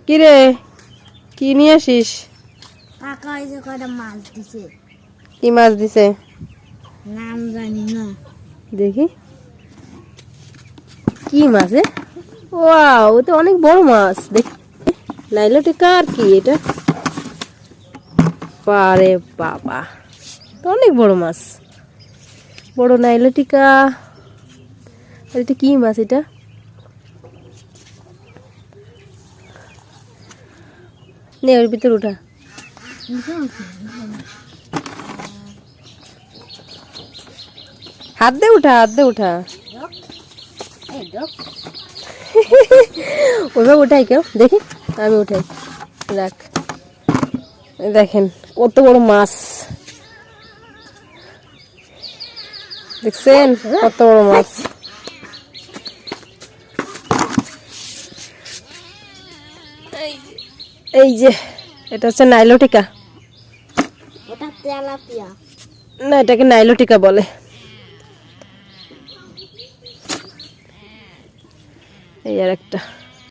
কি রে, কি নিয়ে আসিস? কাকা এই যে কয়টা মাছ দিছে। কি মাছ দিছে? নাম জানি না। দেখি কি মাছ? ওয়াও, ও তো অনেক বড় মাছ। দেখ, নাইলোটিকা আর কি এটা? বারে বাবা, তো অনেক বড় মাছ, বড় নাইলোটিকা। আর এটা কি মাছ এটা? নে ওর ভিতর উঠা, হাত দে উঠা, হাত দে উঠা। ওইভাবে উঠাই কেউ, দেখি আমি উঠাই। রাখ, দেখেন কত বড় মাছ, দেখছেন কত বড় মাছ। এই যে এটা হচ্ছে নাইলোটিকা। ওটা তেলাপিয়া। না, এটাকে নাইলোটিকা বলে। এই আর একটা।